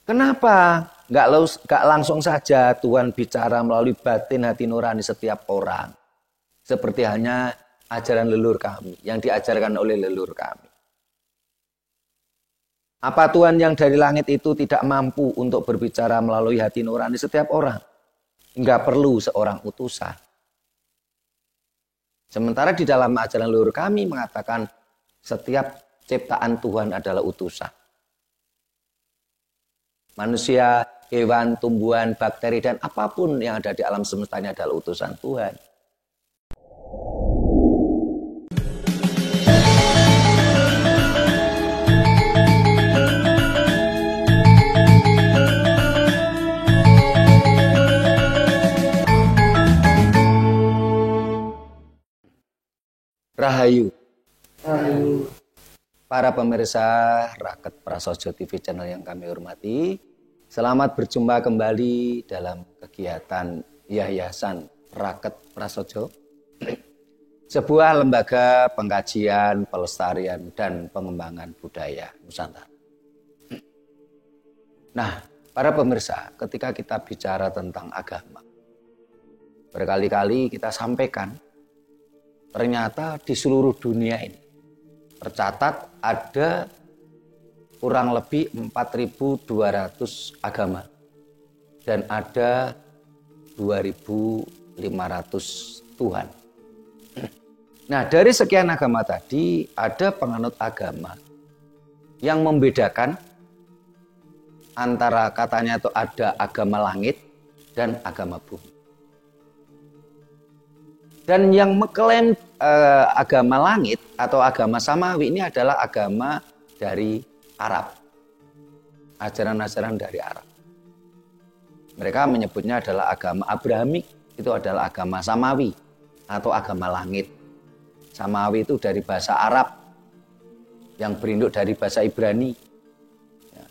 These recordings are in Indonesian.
Kenapa? Nggak langsung saja Tuhan bicara melalui batin hati nurani setiap orang. Seperti hanya ajaran leluhur kami, yang diajarkan oleh leluhur kami. Apa Tuhan yang dari langit itu tidak mampu untuk berbicara melalui hati nurani setiap orang? Nggak perlu seorang utusan. Sementara di dalam ajaran leluhur kami mengatakan setiap ciptaan Tuhan adalah utusan. Manusia, hewan, tumbuhan, bakteri, dan apapun yang ada di alam semesta ini adalah utusan Tuhan. Rahayu. Rahayu. Para pemirsa Raket Prasojo TV channel yang kami hormati, selamat berjumpa kembali dalam kegiatan Yayasan Raket Prasojo, sebuah lembaga pengkajian, pelestarian, dan pengembangan budaya Nusantara. Nah, para pemirsa, ketika kita bicara tentang agama, berkali-kali kita sampaikan, ternyata di seluruh dunia ini tercatat ada kurang lebih 4.200 agama dan ada 2.500 Tuhan. Nah, dari sekian agama tadi ada penganut agama yang membedakan antara katanya itu ada agama langit dan agama bumi. Dan yang mengklaim agama langit atau agama samawi ini adalah agama dari Arab. Ajaran-ajaran dari Arab. Mereka menyebutnya adalah agama Abrahamik, itu adalah agama samawi atau agama langit. Samawi itu dari bahasa Arab yang berinduk dari bahasa Ibrani. Ya,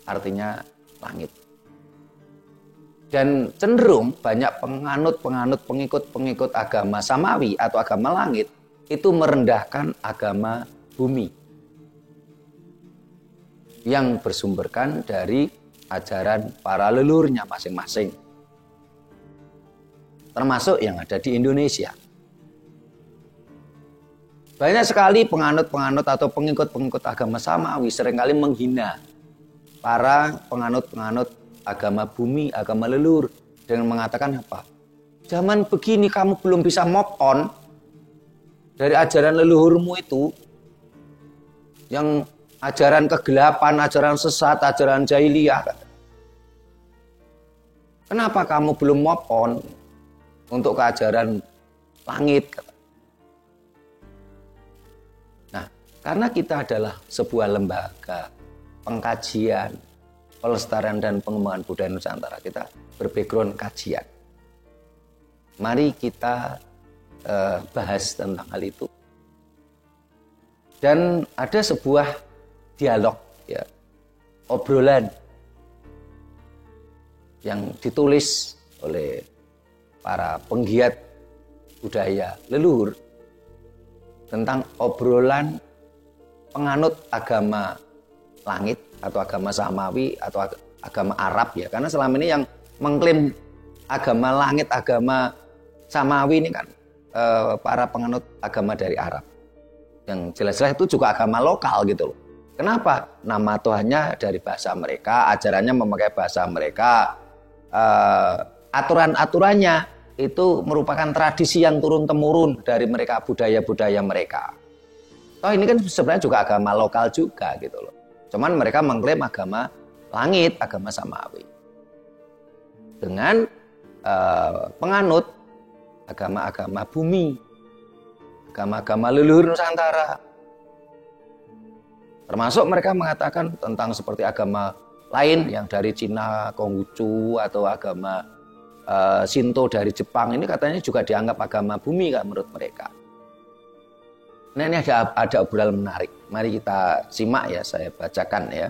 artinya langit. Dan cenderung banyak penganut, pengikut agama samawi atau agama langit itu merendahkan agama bumi yang bersumberkan dari ajaran para leluhurnya masing-masing. Termasuk yang ada di Indonesia. Banyak sekali penganut atau pengikut agama samawi seringkali menghina para penganut agama bumi, agama leluhur dengan mengatakan apa? Zaman begini kamu belum bisa move on dari ajaran leluhurmu itu yang ajaran kegelapan, ajaran sesat, ajaran jahiliyah. Kenapa kamu belum move on untuk ke ajaran langit? Nah, karena kita adalah sebuah lembaga pengkajian, pelestarian dan pengembangan budaya Nusantara, kita berbackground kajian. Mari kita bahas tentang hal itu. Dan ada sebuah dialog, ya, obrolan yang ditulis oleh para penggiat budaya leluhur tentang obrolan penganut agama langit atau agama samawi atau agama Arab, ya, karena selama ini yang mengklaim agama langit, agama samawi ini kan para penganut agama dari Arab yang jelas-jelas itu juga agama lokal gitu loh. Kenapa? Nama Tuhannya dari bahasa mereka, ajarannya memakai bahasa mereka, aturan-aturannya itu merupakan tradisi yang turun-temurun dari mereka, budaya-budaya mereka. Oh, ini kan sebenarnya juga agama lokal juga gitu loh. Cuman mereka mengklaim agama langit, agama samawi. Dengan penganut agama-agama bumi, agama-agama leluhur Nusantara. Termasuk mereka mengatakan tentang seperti agama lain yang dari Cina, Konghucu, atau agama Shinto dari Jepang. Ini katanya juga dianggap agama bumi kan menurut mereka. Nah, ini ada obrolan menarik. Mari kita simak, ya, saya bacakan, ya.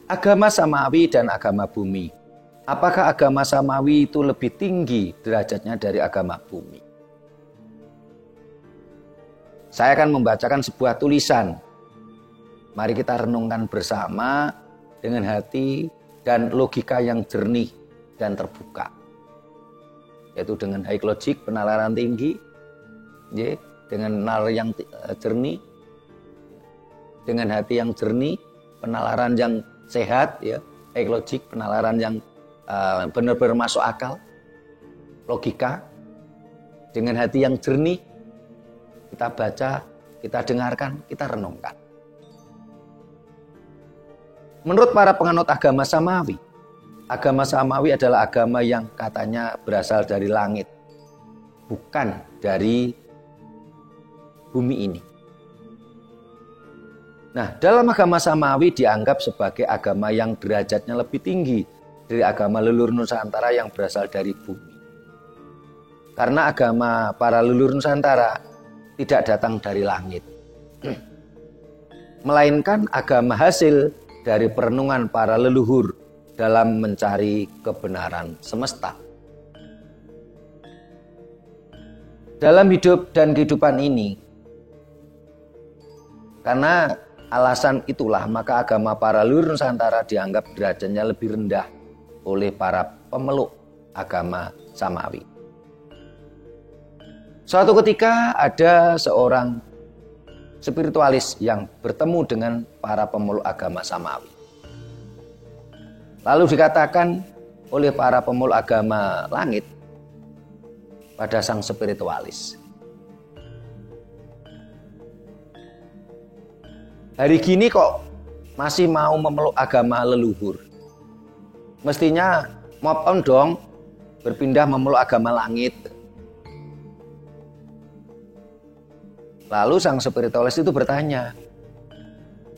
Agama samawi dan agama bumi. Apakah agama samawi itu lebih tinggi derajatnya dari agama bumi? Saya akan membacakan sebuah tulisan. Mari kita renungkan bersama dengan hati dan logika yang jernih dan terbuka. Yaitu dengan high logic, penalaran tinggi, dengan nalar yang jernih, dengan hati yang jernih, penalaran yang sehat, ya, high logic, penalaran yang benar-benar masuk akal, logika, dengan hati yang jernih, kita baca, kita dengarkan, kita renungkan. Menurut para penganut agama Samawi adalah agama yang katanya berasal dari langit, bukan dari bumi ini. Nah, dalam agama Samawi dianggap sebagai agama yang derajatnya lebih tinggi dari agama leluhur Nusantara yang berasal dari bumi. Karena agama para leluhur Nusantara tidak datang dari langit, melainkan agama hasil dari perenungan para leluhur dalam mencari kebenaran semesta. Dalam hidup dan kehidupan ini, karena alasan itulah maka agama para leluhur Nusantara dianggap derajatnya lebih rendah oleh para pemeluk agama Samawi. Suatu ketika ada seorang spiritualis yang bertemu dengan para pemeluk agama Samawi. Lalu dikatakan oleh para pemeluk agama langit pada sang spiritualis, hari gini kok masih mau memeluk agama leluhur? Mestinya move on dong, berpindah memeluk agama langit. Lalu sang spiritualis itu bertanya,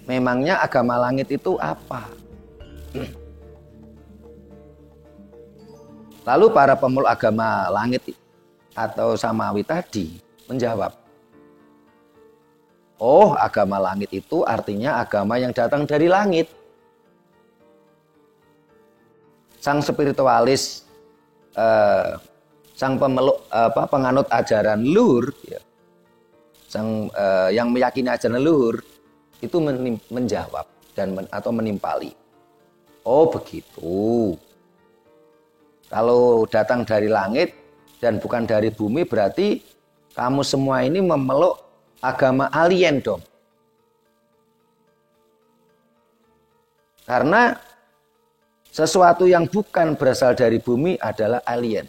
memangnya agama langit itu apa? Lalu para pemeluk agama langit atau Samawi tadi menjawab, oh, agama langit itu artinya agama yang datang dari langit. Sang spiritualis, sang pemeluk penganut ajaran leluhur, ya, yang meyakini ajaran leluhur itu menjawab atau menimpali. Oh begitu. Kalau datang dari langit dan bukan dari bumi berarti kamu semua ini memeluk agama alien dong. Karena sesuatu yang bukan berasal dari bumi adalah alien.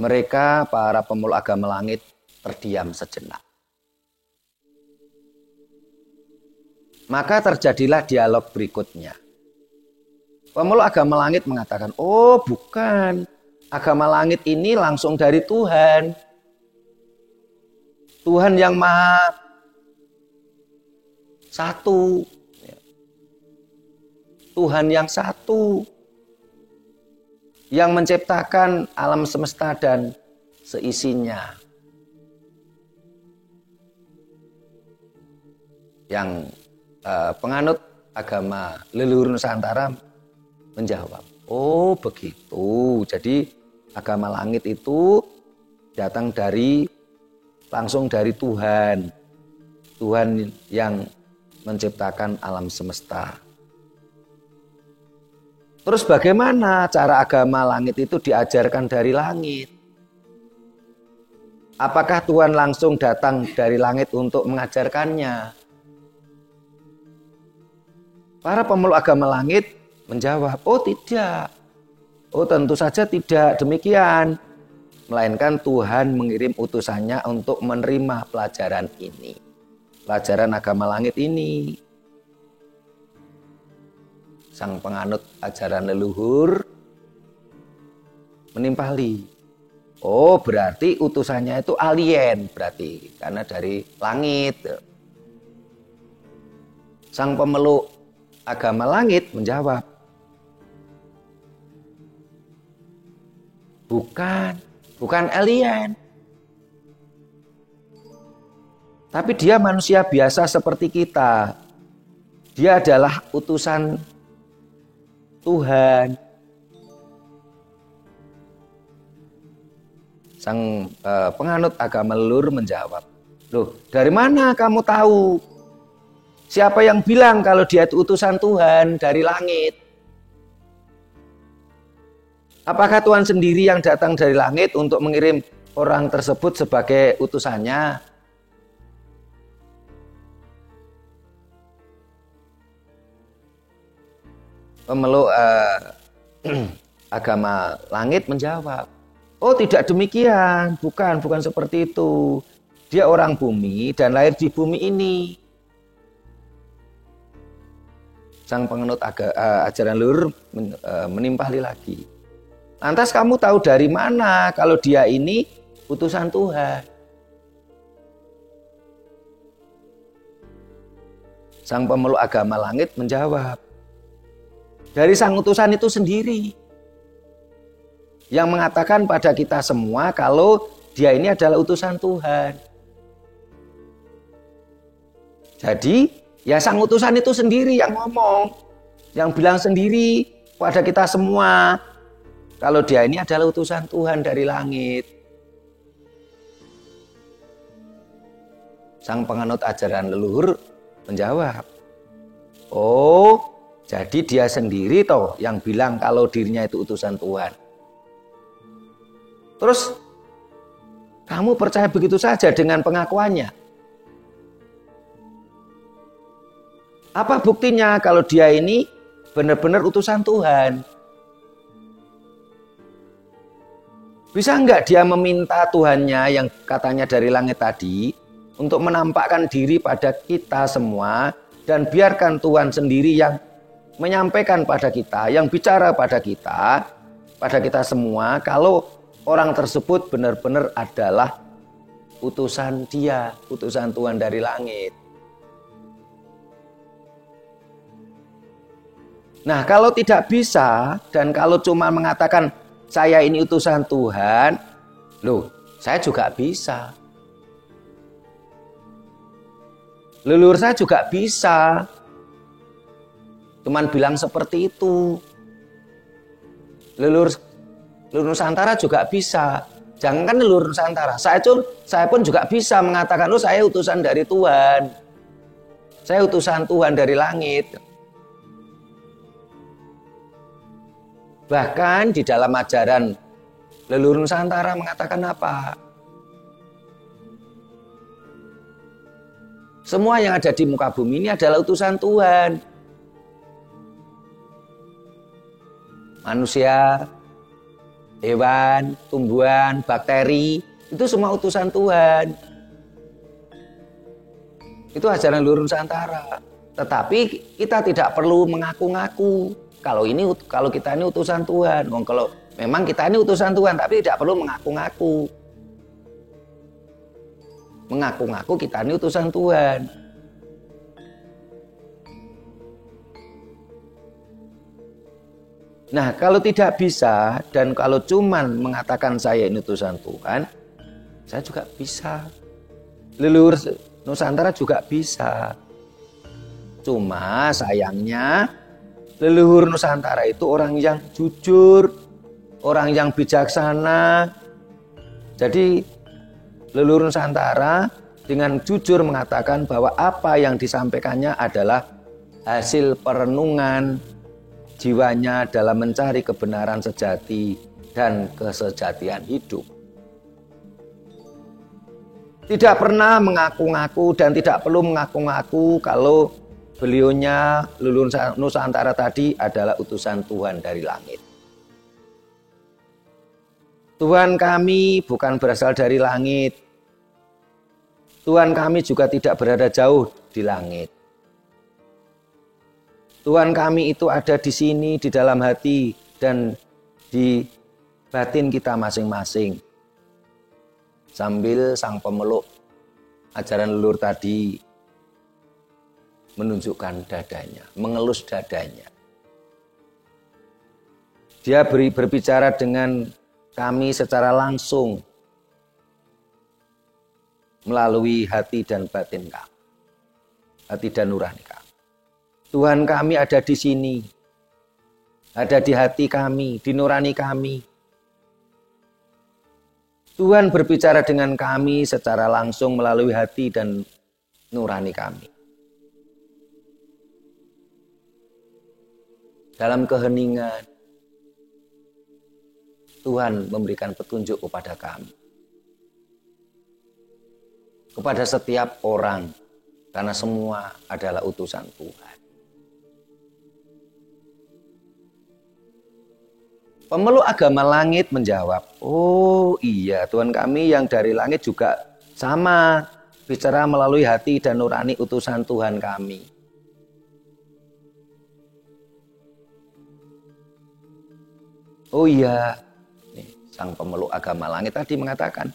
Mereka, para pemeluk agama langit, terdiam sejenak. Maka terjadilah dialog berikutnya. Pemeluk agama langit mengatakan, oh bukan, agama langit ini langsung dari Tuhan. Tuhan yang maha satu. Tuhan yang satu. Yang menciptakan alam semesta dan seisinya. Yang penganut agama leluhur Nusantara menjawab, oh begitu. Jadi agama langit itu datang langsung dari Tuhan. Tuhan yang menciptakan alam semesta. Terus bagaimana cara agama langit itu diajarkan dari langit? Apakah Tuhan langsung datang dari langit untuk mengajarkannya? Para pemeluk agama langit menjawab, oh tidak. Oh tentu saja tidak demikian. Melainkan Tuhan mengirim utusannya untuk menerima pelajaran ini. Pelajaran agama langit ini. Sang penganut ajaran leluhur menimpali. Oh berarti utusannya itu alien berarti. Karena dari langit. Sang pemeluk agama langit menjawab, bukan alien. Tapi dia manusia biasa seperti kita. Dia adalah utusan Tuhan. Sang penganut agama leluhur menjawab, loh dari mana kamu tahu Siapa yang bilang kalau dia itu utusan Tuhan dari langit? Apakah Tuhan sendiri yang datang dari langit untuk mengirim orang tersebut sebagai utusannya? Pemeluk agama langit menjawab, oh tidak demikian, bukan seperti itu. Dia orang bumi dan lahir di bumi ini. Sang penganut ajaran leluhur menimpali lagi. Lantas kamu tahu dari mana kalau dia ini utusan Tuhan? Sang pemeluk agama langit menjawab, dari sang utusan itu sendiri. Yang mengatakan pada kita semua kalau dia ini adalah utusan Tuhan. Jadi, ya sang utusan itu sendiri yang ngomong. Yang bilang sendiri pada kita semua kalau dia ini adalah utusan Tuhan dari langit. Sang penganut ajaran leluhur menjawab, oh jadi dia sendiri toh yang bilang kalau dirinya itu utusan Tuhan. Terus kamu percaya begitu saja dengan pengakuannya? Apa buktinya kalau dia ini benar-benar utusan Tuhan? Bisa enggak dia meminta Tuhannya yang katanya dari langit tadi untuk menampakkan diri pada kita semua dan biarkan Tuhan sendiri yang menyampaikan pada kita, yang bicara pada kita semua kalau orang tersebut benar-benar adalah utusan dia, utusan Tuhan dari langit. Nah, kalau tidak bisa dan kalau cuma mengatakan saya ini utusan Tuhan, loh, saya juga bisa. Leluhur saya juga bisa. Cuman bilang seperti itu. Leluhur Nusantara juga bisa. Jangankan leluhur Nusantara, saya pun juga bisa mengatakan, oh saya utusan dari Tuhan. Saya utusan Tuhan dari langit. Bahkan di dalam ajaran leluhur Nusantara mengatakan apa? Semua yang ada di muka bumi ini adalah utusan Tuhan. Manusia, hewan, tumbuhan, bakteri, itu semua utusan Tuhan. Itu ajaran leluhur Nusantara. Tetapi kita tidak perlu mengaku-ngaku. Kalau kita ini utusan Tuhan, kalau memang kita ini utusan Tuhan, tapi tidak perlu mengaku-ngaku. Mengaku-ngaku kita ini utusan Tuhan. Nah, kalau tidak bisa dan kalau cuman mengatakan saya ini utusan Tuhan, saya juga bisa. Leluhur Nusantara juga bisa. Cuma sayangnya leluhur Nusantara itu orang yang jujur, orang yang bijaksana. Jadi leluhur Nusantara dengan jujur mengatakan bahwa apa yang disampaikannya adalah hasil perenungan jiwanya dalam mencari kebenaran sejati dan kesejatian hidup. Tidak pernah mengaku-ngaku dan tidak perlu mengaku-ngaku kalau beliaunya leluhur Nusantara tadi adalah utusan Tuhan dari langit. Tuhan kami bukan berasal dari langit. Tuhan kami juga tidak berada jauh di langit. Tuhan kami itu ada di sini, di dalam hati dan di batin kita masing-masing. Sambil sang pemeluk ajaran leluhur tadi menunjukkan dadanya, mengelus dadanya. Dia berbicara dengan kami secara langsung melalui hati dan batin kami, hati dan nurani kami. Tuhan kami ada di sini, ada di hati kami, di nurani kami. Tuhan berbicara dengan kami secara langsung melalui hati dan nurani kami. dalam keheningan, Tuhan memberikan petunjuk kepada kami. Kepada setiap orang, karena semua adalah utusan Tuhan. Pemeluk agama langit menjawab, oh iya, Tuhan kami yang dari langit juga sama, bicara melalui hati dan nurani utusan Tuhan kami. Oh iya, sang pemeluk agama langit tadi mengatakan,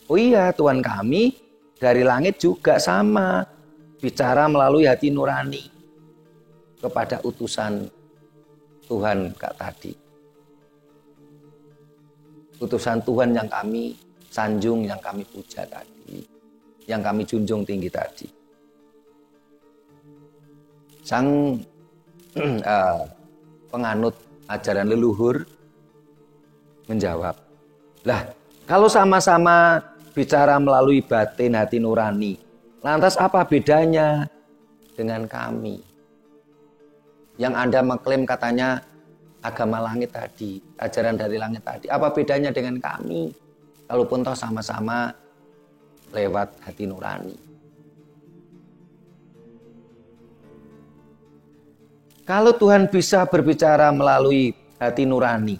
oh iya, Tuhan kami dari langit juga sama, bicara melalui hati nurani kepada utusan Tuhan Kak tadi. Utusan Tuhan yang kami sanjung, yang kami puja tadi, yang kami junjung tinggi tadi. Sang penganut ajaran leluhur menjawab, lah kalau sama-sama bicara melalui batin hati nurani, lantas apa bedanya dengan kami? Yang Anda mengklaim katanya agama langit tadi, ajaran dari langit tadi, apa bedanya dengan kami? Kalaupun toh sama-sama lewat hati nurani. Kalau Tuhan bisa berbicara melalui hati nurani,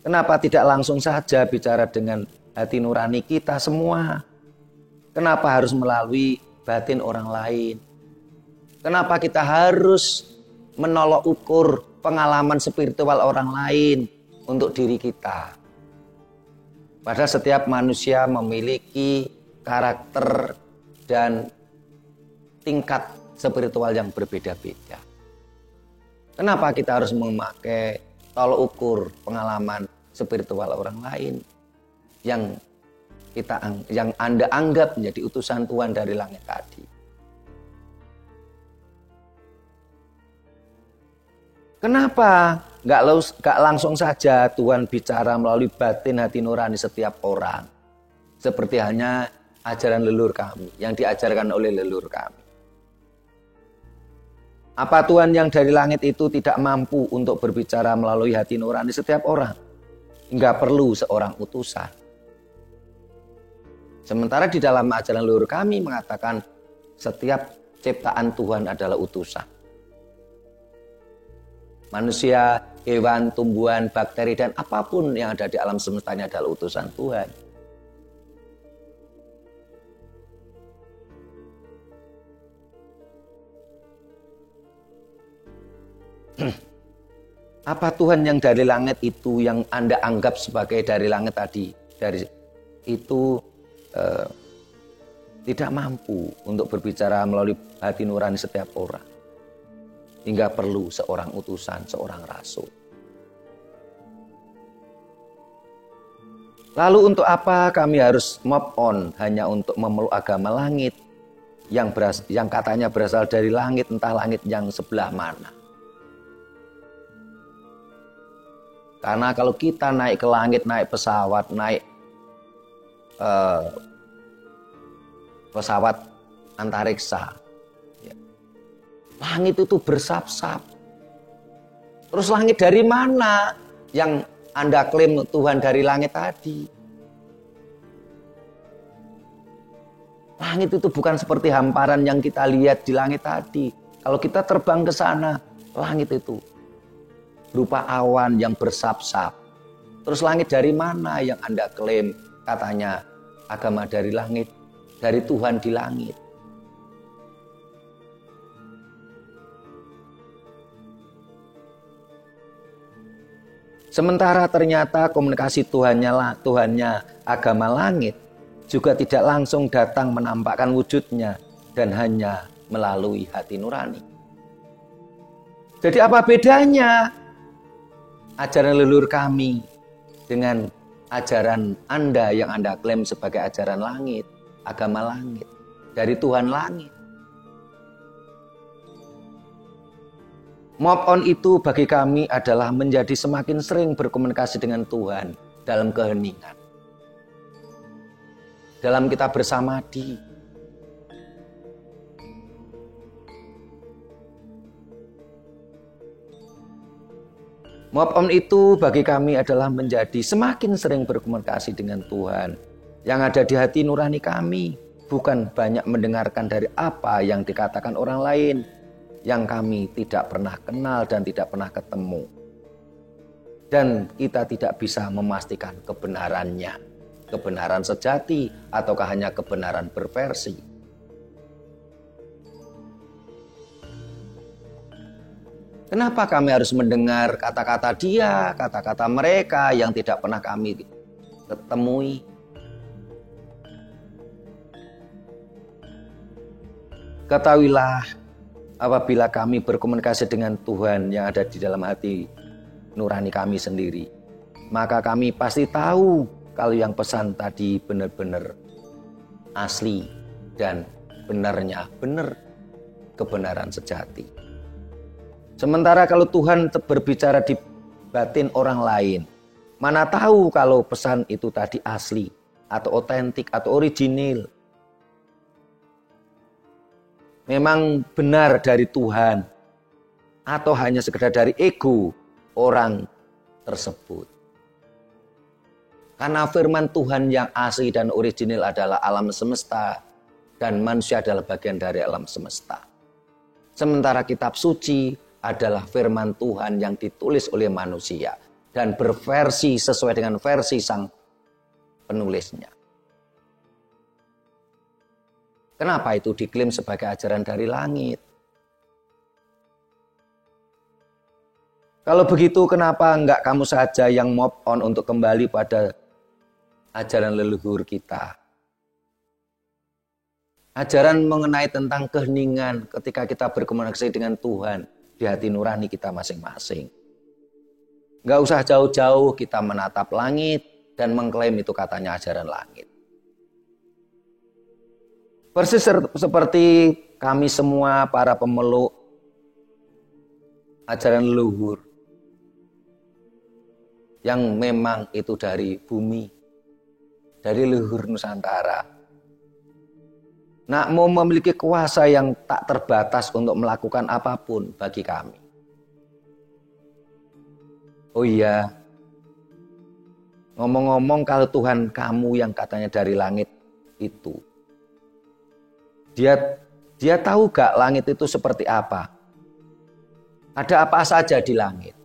kenapa tidak langsung saja bicara dengan hati nurani kita semua? Kenapa harus melalui batin orang lain? Kenapa kita harus menolak ukur pengalaman spiritual orang lain untuk diri kita? Padahal setiap manusia memiliki karakter dan tingkat spiritual yang berbeda-beda. Kenapa kita harus memakai tolak ukur pengalaman spiritual orang lain yang Anda anggap menjadi utusan Tuhan dari langit tadi? Kenapa nggak langsung saja Tuhan bicara melalui batin hati nurani setiap orang, seperti hanya ajaran leluhur kami yang diajarkan oleh leluhur kami? Apa Tuhan yang dari langit itu tidak mampu untuk berbicara melalui hati nurani setiap orang? Enggak perlu seorang utusan. Sementara di dalam ajaran leluhur kami mengatakan setiap ciptaan Tuhan adalah utusan. Manusia, hewan, tumbuhan, bakteri, dan apapun yang ada di alam semestanya adalah utusan Tuhan. Apa Tuhan yang dari langit itu yang Anda anggap sebagai dari langit tadi, itu tidak mampu untuk berbicara melalui hati nurani setiap orang, hingga perlu seorang utusan, seorang rasul? Lalu untuk apa kami harus move on hanya untuk memeluk agama langit yang katanya berasal dari langit, entah langit yang sebelah mana? Karena kalau kita naik ke langit, naik pesawat, naik pesawat antariksa, ya, langit itu bersap-sap. Terus langit dari mana yang Anda klaim Tuhan dari langit tadi? Langit itu bukan seperti hamparan yang kita lihat di langit tadi. Kalau kita terbang ke sana, langit itu berupa awan yang bersap-sap. Terus langit dari mana yang Anda klaim katanya agama dari langit, dari Tuhan di langit? Sementara ternyata komunikasi Tuhannya agama langit juga tidak langsung datang menampakkan wujudnya dan hanya melalui hati nurani. Jadi apa bedanya ajaran leluhur kami dengan ajaran Anda yang Anda klaim sebagai ajaran langit, agama langit, dari Tuhan langit? Move on itu bagi kami adalah menjadi semakin sering berkomunikasi dengan Tuhan dalam keheningan, dalam kita bersamadi. Move on itu bagi kami adalah menjadi semakin sering berkomunikasi dengan Tuhan. Yang ada di hati nurani kami, bukan banyak mendengarkan dari apa yang dikatakan orang lain, yang kami tidak pernah kenal dan tidak pernah ketemu. Dan kita tidak bisa memastikan kebenarannya, kebenaran sejati ataukah hanya kebenaran berversi. Kenapa kami harus mendengar kata-kata dia, kata-kata mereka yang tidak pernah kami ketemui? Ketahuilah, apabila kami berkomunikasi dengan Tuhan yang ada di dalam hati nurani kami sendiri, maka kami pasti tahu kalau yang pesan tadi benar-benar asli dan benarnya benar, kebenaran sejati. Sementara kalau Tuhan berbicara di batin orang lain, mana tahu kalau pesan itu tadi asli atau otentik atau original. Memang benar dari Tuhan atau hanya sekedar dari ego orang tersebut. Karena firman Tuhan yang asli dan original adalah alam semesta dan manusia adalah bagian dari alam semesta. Sementara kitab suci adalah firman Tuhan yang ditulis oleh manusia dan berversi sesuai dengan versi sang penulisnya. Kenapa itu diklaim sebagai ajaran dari langit? Kalau begitu kenapa enggak kamu saja yang move on untuk kembali pada ajaran leluhur kita? Ajaran mengenai tentang keheningan ketika kita berkomunikasi dengan Tuhan di hati nurani kita masing-masing. Enggak usah jauh-jauh kita menatap langit dan mengklaim itu katanya ajaran langit. Persis seperti kami semua para pemeluk ajaran leluhur yang memang itu dari bumi, dari leluhur Nusantara. Nak mau memiliki kuasa yang tak terbatas untuk melakukan apapun bagi kami. Oh iya, ngomong-ngomong kalau Tuhan kamu yang katanya dari langit itu, dia tahu gak langit itu seperti apa? Ada apa saja di langit?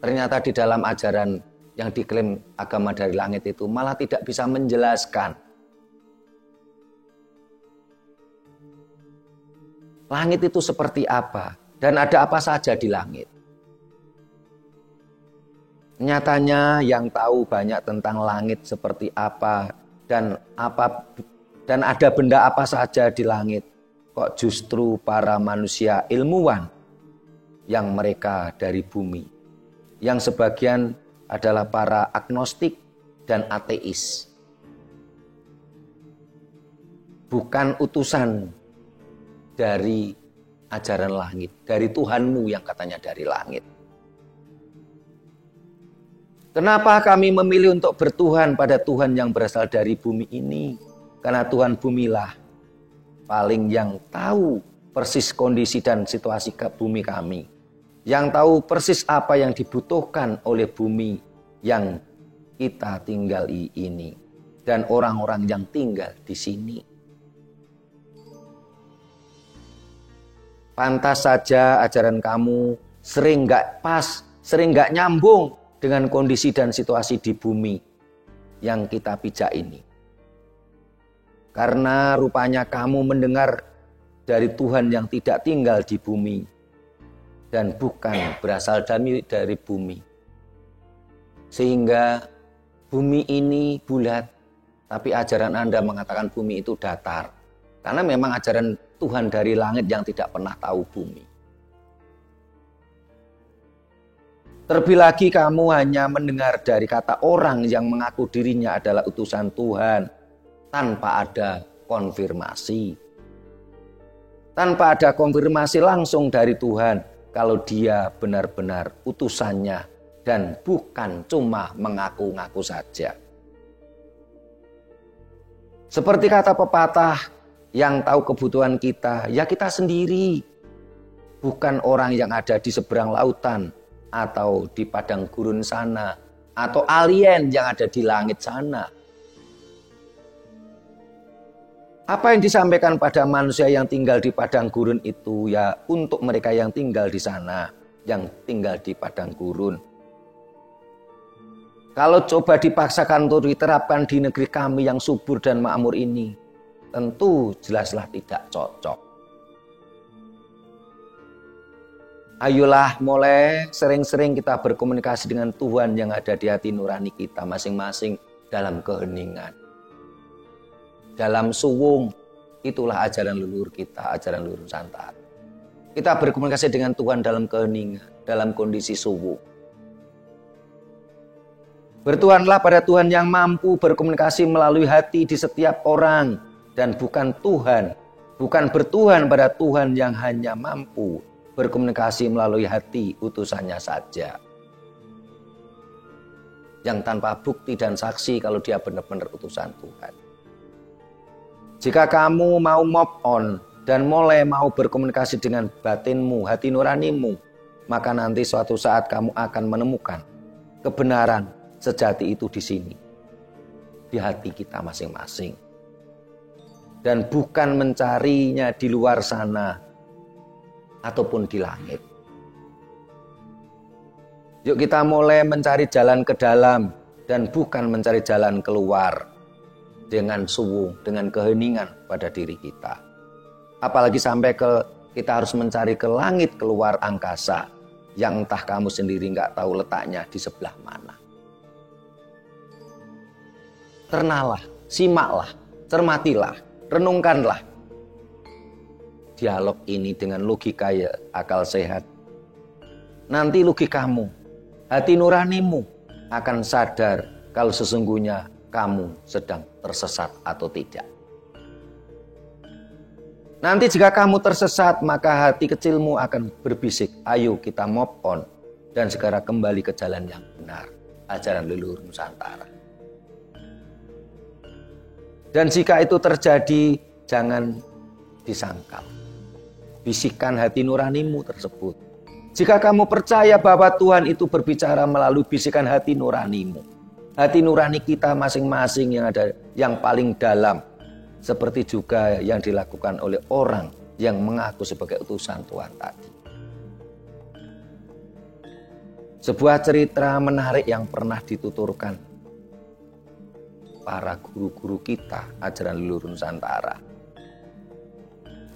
Ternyata di dalam ajaran yang diklaim agama dari langit itu malah tidak bisa menjelaskan. Langit itu seperti apa dan ada apa saja di langit. Nyatanya yang tahu banyak tentang langit seperti apa dan ada benda apa saja di langit, kok justru para manusia ilmuwan yang mereka dari bumi, yang sebagian adalah para agnostik dan ateis. Bukan utusan dari ajaran langit, dari Tuhanmu yang katanya dari langit. Kenapa kami memilih untuk bertuhan pada Tuhan yang berasal dari bumi ini? Karena Tuhan bumilah paling yang tahu persis kondisi dan situasi ke bumi kami. Yang tahu persis apa yang dibutuhkan oleh bumi yang kita tinggali ini. Dan orang-orang yang tinggal di sini. Pantas saja ajaran kamu sering gak pas, sering gak nyambung dengan kondisi dan situasi di bumi yang kita pijak ini. Karena rupanya kamu mendengar dari Tuhan yang tidak tinggal di bumi dan bukan berasal dari bumi. Sehingga bumi ini bulat, tapi ajaran Anda mengatakan bumi itu datar. Karena memang ajaran Tuhan dari langit yang tidak pernah tahu bumi. Terlebih lagi kamu hanya mendengar dari kata orang yang mengaku dirinya adalah utusan Tuhan tanpa ada konfirmasi. Tanpa ada konfirmasi langsung dari Tuhan kalau dia benar-benar utusannya dan bukan cuma mengaku-ngaku saja. Seperti kata pepatah, yang tahu kebutuhan kita, ya kita sendiri. bukan orang yang ada di seberang lautan atau di padang gurun sana atau alien yang ada di langit sana. Apa yang disampaikan pada manusia yang tinggal di padang gurun itu ya untuk mereka yang tinggal di sana, yang tinggal di padang gurun. Kalau coba dipaksakan untuk diterapkan di negeri kami yang subur dan makmur ini, tentu jelaslah tidak cocok. Ayolah mulai sering-sering kita berkomunikasi dengan Tuhan yang ada di hati nurani kita masing-masing dalam keheningan. Dalam suwung, itulah ajaran leluhur kita, ajaran leluhur Nusantara. Kita berkomunikasi dengan Tuhan dalam keheningan, dalam kondisi suwung. Bertuhanlah pada Tuhan yang mampu berkomunikasi melalui hati di setiap orang. Dan bukan Tuhan, bukan bertuhan pada Tuhan yang hanya mampu berkomunikasi melalui hati utusannya saja. Yang tanpa bukti dan saksi kalau dia benar-benar utusan Tuhan. Jika kamu mau move on dan mulai mau berkomunikasi dengan batinmu, hati nuranimu, maka nanti suatu saat kamu akan menemukan kebenaran sejati itu di sini. Di hati kita masing-masing. Dan bukan mencarinya di luar sana ataupun di langit. Yuk kita mulai mencari jalan ke dalam dan bukan mencari jalan keluar. Dengan suwung, dengan keheningan pada diri kita. Apalagi sampai kita harus mencari ke langit keluar angkasa. Yang entah kamu sendiri nggak tahu letaknya di sebelah mana. Ternalah, simaklah, cermatilah, renungkanlah. Dialog ini dengan logika ya, akal sehat. Nanti logikamu, hati nuranimu akan sadar kalau sesungguhnya kamu sedang tersesat atau tidak. Nanti jika kamu tersesat, maka hati kecilmu akan berbisik, ayo kita move on dan segera kembali ke jalan yang benar, ajaran leluhur Nusantara. Dan jika itu terjadi, jangan disangkal. Bisikan hati nuranimu tersebut. Jika kamu percaya bahwa Tuhan itu berbicara melalui bisikan hati nuranimu, hati nurani kita masing-masing yang ada yang paling dalam. Seperti juga yang dilakukan oleh orang yang mengaku sebagai utusan Tuhan tadi. Sebuah cerita menarik yang pernah dituturkan para guru-guru kita ajaran leluhur Nusantara.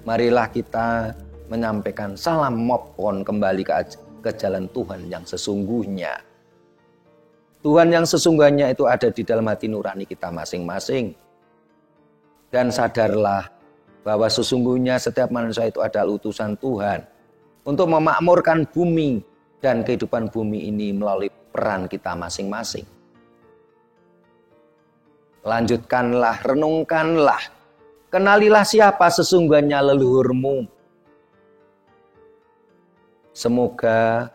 Marilah kita menyampaikan salam move on kembali ke jalan Tuhan yang sesungguhnya. Tuhan yang sesungguhnya itu ada di dalam hati nurani kita masing-masing. Dan sadarlah bahwa sesungguhnya setiap manusia itu adalah utusan Tuhan. Untuk memakmurkan bumi dan kehidupan bumi ini melalui peran kita masing-masing. Lanjutkanlah, renungkanlah. Kenalilah siapa sesungguhnya leluhurmu. Semoga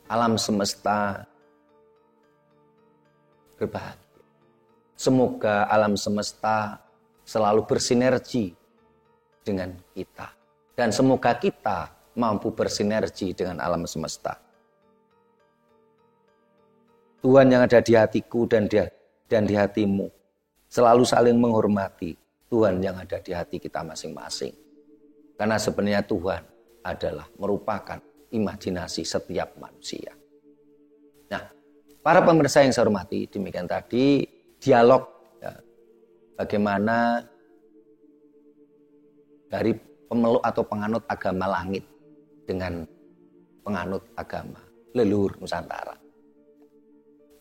alam semesta berbahagia. Semoga alam semesta selalu bersinergi dengan kita. Dan semoga kita mampu bersinergi dengan alam semesta. Tuhan yang ada di hatiku dan di hatimu selalu saling menghormati Tuhan yang ada di hati kita masing-masing. Karena sebenarnya Tuhan adalah merupakan imajinasi setiap manusia. Nah, para pemirsa yang saya hormati, demikian tadi dialog ya, bagaimana dari pemeluk atau penganut agama langit dengan penganut agama leluhur Nusantara.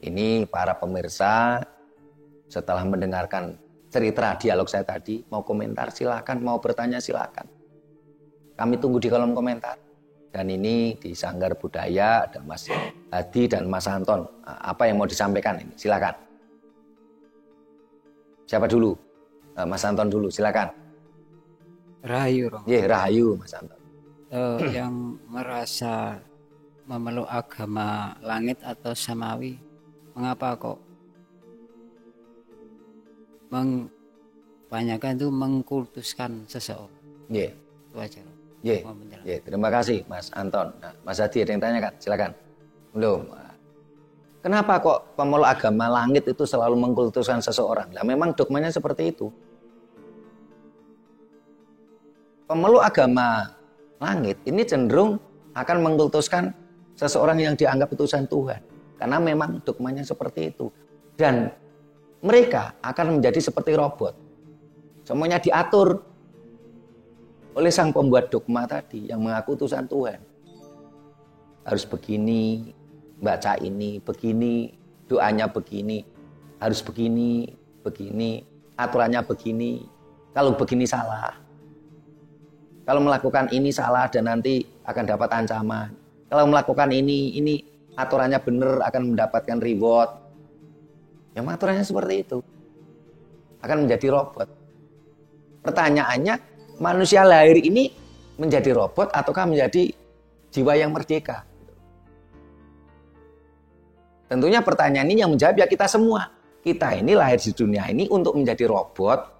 Ini para pemirsa setelah mendengarkan cerita dialog saya tadi, mau komentar silakan, mau bertanya silakan. Kami tunggu di kolom komentar. Dan ini di Sanggar Budaya ada Mas Hadi dan Mas Anton. Apa yang mau disampaikan ini? Silakan. Siapa dulu? Mas Anton dulu, silakan. Rahayu, Rahayu Mas Anton. Yang merasa memeluk agama langit atau samawi, mengapa kok kebanyakan itu mengkultuskan seseorang? Yeah. Itu aja. Ye, Mohon penjelasan. ye, terima kasih Mas Anton. Nah, Mas Hadi ada yang tanyakan, silakan. Belum. Kenapa kok pemeluk agama langit itu selalu mengkultuskan seseorang? Nah, memang dogmanya seperti itu. Pemeluk agama langit ini cenderung akan mengkultuskan seseorang yang dianggap utusan Tuhan. Karena memang dogmanya seperti itu. Dan mereka akan menjadi seperti robot. Semuanya diatur oleh sang pembuat dogma tadi yang mengaku utusan Tuhan. Harus begini, baca ini, begini, doanya begini, harus begini, begini, aturannya begini. Kalau begini salah. Kalau melakukan ini salah dan nanti akan dapat ancaman. Kalau melakukan ini aturannya benar akan mendapatkan reward. Yang aturannya seperti itu. Akan menjadi robot. Pertanyaannya, manusia lahir ini menjadi robot ataukah menjadi jiwa yang merdeka? Tentunya pertanyaan ini yang menjawab ya kita semua. Kita ini lahir di dunia ini untuk menjadi robot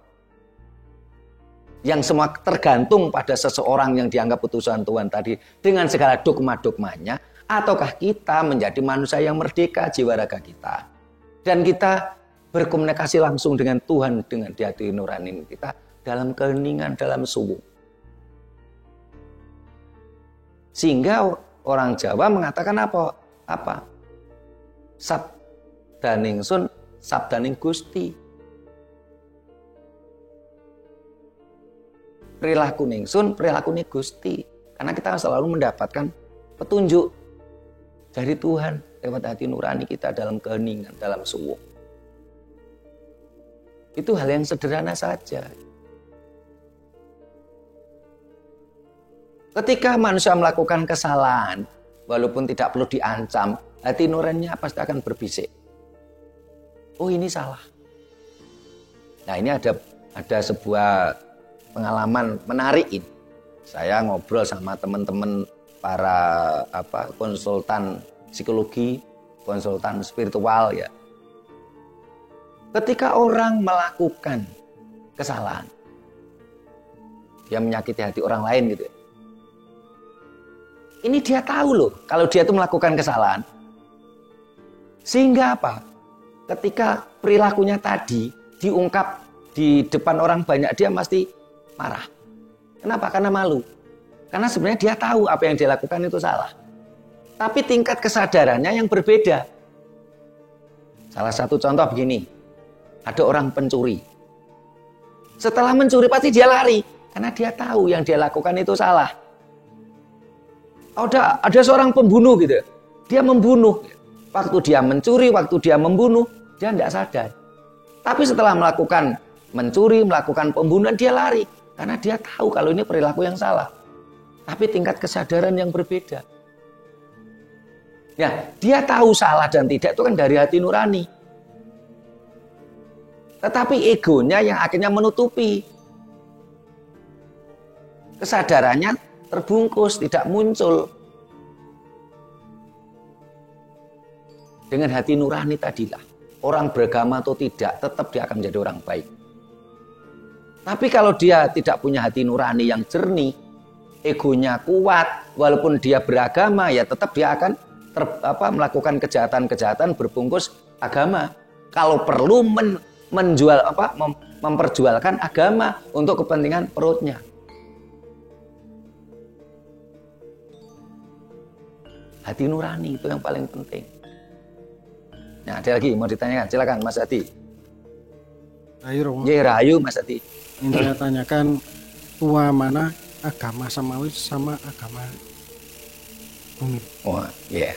yang semua tergantung pada seseorang yang dianggap utusan Tuhan tadi dengan segala dogma-dogmanya, ataukah kita menjadi manusia yang merdeka jiwa raga kita dan kita berkomunikasi langsung dengan Tuhan dengan di hati nurani kita dalam keheningan, dalam subuh. Sehingga orang Jawa mengatakan apa? Sabdaning sun, sabdaning Gusti. Perilaku ningsun, perilaku ning Gusti. Karena kita selalu mendapatkan petunjuk dari Tuhan lewat hati nurani kita dalam keheningan, dalam subuh. Itu hal yang sederhana saja. Ketika manusia melakukan kesalahan, walaupun tidak perlu diancam, hati nuraninya pasti akan berbisik. Oh, ini salah. Nah, ini ada sebuah pengalaman menarik ini. Saya ngobrol sama teman-teman para konsultan psikologi, konsultan spiritual ya. Ketika orang melakukan kesalahan, dia menyakiti hati orang lain gitu ya. Ini dia tahu loh kalau dia itu melakukan kesalahan. Sehingga apa? Ketika perilakunya tadi diungkap di depan orang banyak, dia pasti marah. Kenapa? Karena malu. Karena sebenarnya dia tahu apa yang dia lakukan itu salah. Tapi tingkat kesadarannya yang berbeda. Salah satu contoh begini. Ada orang pencuri. Setelah mencuri pasti dia lari. Karena dia tahu yang dia lakukan itu salah. Ada seorang pembunuh gitu. Dia membunuh. Waktu dia mencuri, waktu dia membunuh, dia tidak sadar. Tapi setelah melakukan mencuri, melakukan pembunuhan, dia lari. Karena dia tahu kalau ini perilaku yang salah. Tapi tingkat kesadaran yang berbeda. Ya, dia tahu salah dan tidak itu kan dari hati nurani. Tetapi egonya yang akhirnya menutupi. Kesadarannya terbungkus, tidak muncul. Dengan hati nurani tadilah. Orang beragama atau tidak, tetap dia akan menjadi orang baik. Tapi kalau dia tidak punya hati nurani yang jernih, egonya kuat, walaupun dia beragama, ya tetap dia akan melakukan kejahatan-kejahatan berbungkus agama. Kalau perlu memperjualkan agama untuk kepentingan perutnya. Hati nurani itu yang paling penting. Nah, ada lagi mau ditanyakan, silakan Mas Adi. Rahayu Mas Adi. Yang saya tanyakan, tua mana agama samawi sama agama bumi? Oh iya. Yeah.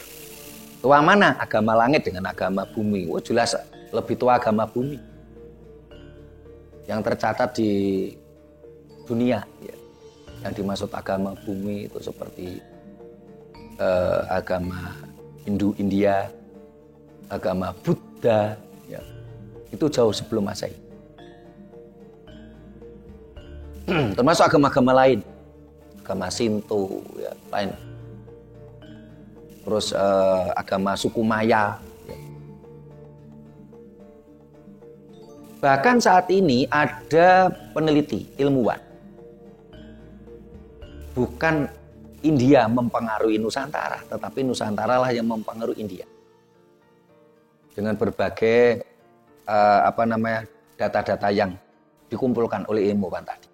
Tua mana agama langit dengan agama bumi? Oh jelas lebih tua agama bumi. Yang tercatat di dunia ya. Yang dimaksud agama bumi itu seperti agama Hindu-India, agama Buddha ya. Itu jauh sebelum Masehi. Termasuk agama-agama lain, agama Shinto ya, lain. Terus agama suku Maya ya. Bahkan saat ini ada peneliti ilmuwan bukan India mempengaruhi Nusantara, tetapi Nusantara lah yang mempengaruhi India. Dengan berbagai data-data yang dikumpulkan oleh ilmuwan tadi.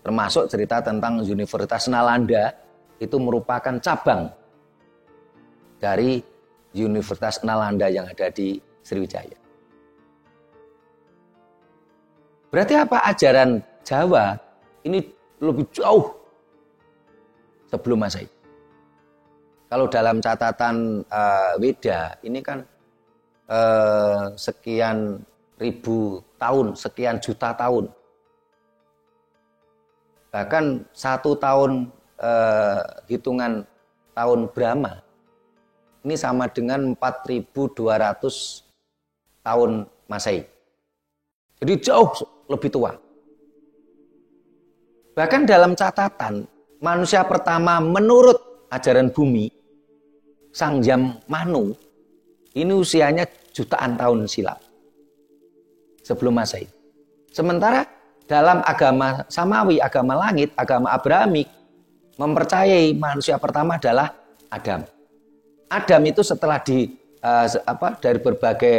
Termasuk cerita tentang Universitas Nalanda, itu merupakan cabang dari Universitas Nalanda yang ada di Sriwijaya. Berarti apa? Ajaran Jawa ini lebih jauh sebelum Masehi. Kalau dalam catatan Weda, ini kan sekian ribu tahun, sekian juta tahun. Bahkan 1 tahun hitungan tahun Brahma, ini sama dengan 4.200 tahun Masehi. Jadi jauh lebih tua. Bahkan dalam catatan, manusia pertama menurut ajaran bumi, Sangjam Manu, ini usianya jutaan tahun silam sebelum Masehi. Sementara dalam agama Samawi, agama langit, agama Abrahamik, mempercayai manusia pertama adalah Adam. Adam itu setelah dari berbagai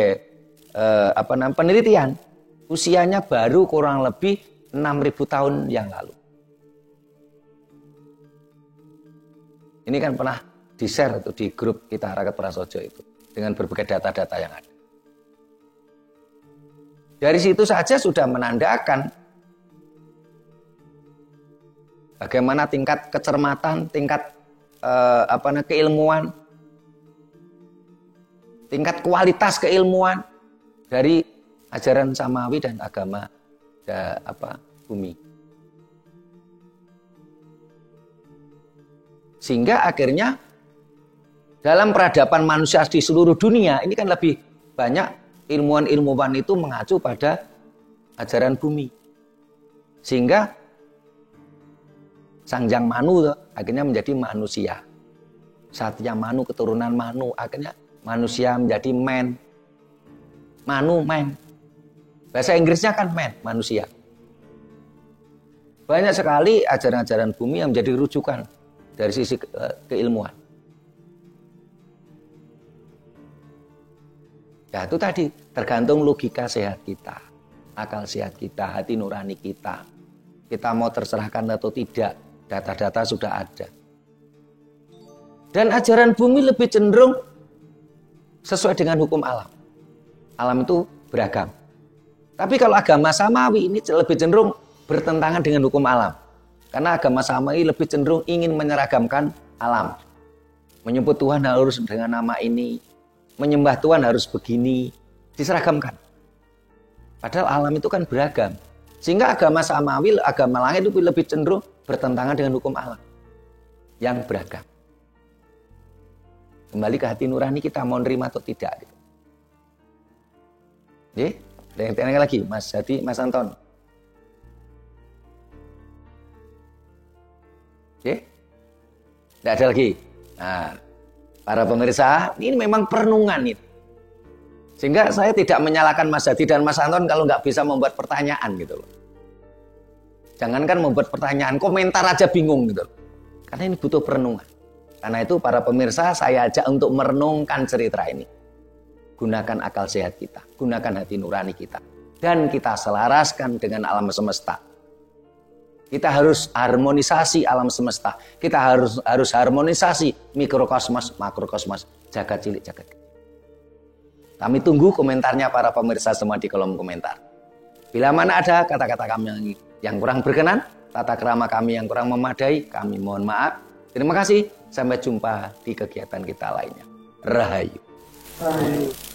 penelitian, usianya baru kurang lebih 6.000 tahun yang lalu. Ini kan pernah di-share itu di grup kita Rakyat Prasojo itu dengan berbagai data-data yang ada. Dari situ saja sudah menandakan bagaimana tingkat kecermatan, tingkat keilmuan, tingkat kualitas keilmuan dari ajaran Samawi dan agama bumi. Sehingga akhirnya dalam peradaban manusia di seluruh dunia ini kan lebih banyak ilmuwan-ilmuwan itu mengacu pada ajaran bumi. Sehingga Sangjang Manu akhirnya menjadi manusia. Satya Manu, keturunan Manu, akhirnya manusia menjadi man. Manu, man. Bahasa Inggrisnya kan man, manusia. Banyak sekali ajaran-ajaran bumi yang menjadi rujukan dari sisi keilmuan. Ya itu tadi, tergantung logika sehat kita, akal sehat kita, hati nurani kita. Kita mau terserahkan atau tidak, data-data sudah ada. Dan ajaran bumi lebih cenderung sesuai dengan hukum alam. Alam itu beragam. Tapi kalau agama Samawi ini lebih cenderung bertentangan dengan hukum alam. Karena agama Samawi lebih cenderung ingin menyeragamkan alam. Menyebut Tuhan harus dengan nama ini. Menyembah Tuhan harus begini. Diseragamkan. Padahal alam itu kan beragam. Sehingga agama Samawi, agama langit itu lebih cenderung bertentangan dengan hukum alam. Yang beragam. Kembali ke hati nurani kita mau nerima atau tidak. Oke? Ada yang tanya lagi? Mas Hadi, Mas Anton. Oke? Tidak ada lagi. Nah, para pemirsa, ini memang perenungan ini. Sehingga saya tidak menyalahkan Mas Hadi dan Mas Anton kalau nggak bisa membuat pertanyaan gitu loh. Jangankan membuat pertanyaan, komentar aja bingung gitu loh. Karena ini butuh perenungan. Karena itu para pemirsa saya ajak untuk merenungkan cerita ini. Gunakan akal sehat kita, gunakan hati nurani kita. Dan kita selaraskan dengan alam semesta. Kita harus harmonisasi alam semesta. Kita harus harmonisasi mikrokosmos, makrokosmos, jagat cilik, jagat gede. Kami tunggu komentarnya para pemirsa semua di kolom komentar. Bila mana ada kata-kata kami yang kurang berkenan, tata krama kami yang kurang memadai, kami mohon maaf. Terima kasih. Sampai jumpa di kegiatan kita lainnya. Rahayu. Rahayu.